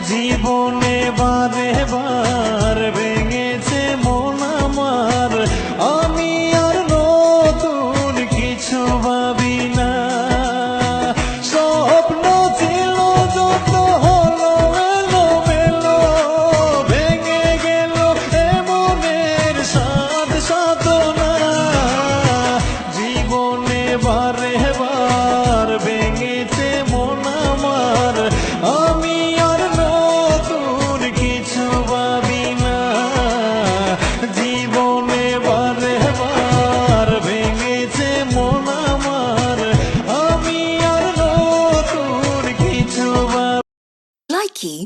জীবনে বারে বার ভেঙেছে মন আমার, আমি আর নতুন কিছু ভাবি না। স্বপ্ন ছিল যত হলো এলোমেলো, ভেঙে গেল মনের সাধ সাধনা। জীবনে বারে বার ভেঙেছে মন আমার, আমি আর নতুন কিছু ভাবি না। জীবনে বারে বার ভেঙেছে মন আমার, আমি আর নতুন কিছু ভাবি। Likey